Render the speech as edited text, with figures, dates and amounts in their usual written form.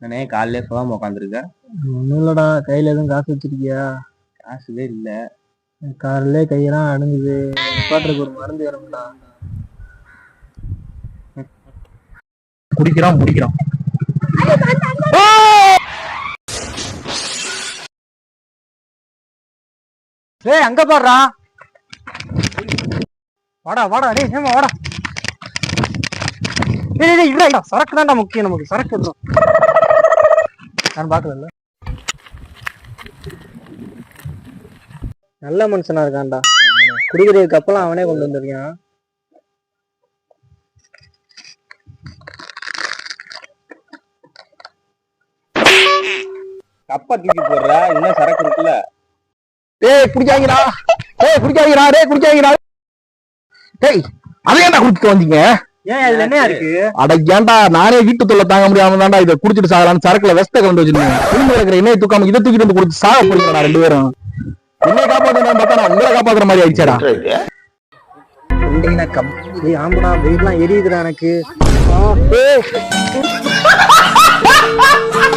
நானே காலையிலே சொல்லாம உட்காந்துருக்கேன். ஒன்றும் இல்லடா, கையில எதுவும் காசு வச்சிருக்கியா? காசுவே இல்ல. காலையிலே கையெல்லாம் அணுகுது, பாட்டுக்கு ஒரு மருந்து வேணும்டா. குடிக்கிறான் முடிக்கிறான். ஏய் அங்க பாடுறா, வாடா வாடா, டேய் ஏமா வாடா. டேய் இல்ல சரக்கு தான்டா முக்கியம், நமக்கு சரக்கு இருக்கும். நான் பாக்கல, நல்ல மனுஷனா இருக்கான்டா. குடிக்கிறதுக்கு கப்பெல்லாம் அவனே கொண்டு வந்திருக்கான். கப்பா தூக்கி போடுற, இன்னும் சரக்கு இருக்குல்ல. டேய் குடிக்காதீங்கடா, டேய் குடிக்காதீங்கடா, டேய் குடிக்காதீங்கடா. டேய் அதை ஏன்டா குடிச்சிட்டு வந்தீங்க? ஏன் அதுல என்ன இருக்கு? அட ஏன்டா, நானே வீட்டு தொல்லை தாங்க முடியாம தான்டா இதை குடிச்சிட்டு சாகலான்னு சரக்குல வெஸ்ட கலந்து வச்சிருந்தேன். குடும்பம் இருக்கிற எண்ணெய் தூக்காம இதை தூக்கிட்டு வந்து குடிச்சு சாக போறீங்கடா ரெண்டு பேரும். என்னை காப்பாத்துறேன்னு பார்த்தா நான் உங்களை காப்பாத்துற மாதிரி ஆயிடுச்சேடா. ஆம்படா, வெயிட்லாம் எரியுதுடா எனக்கு.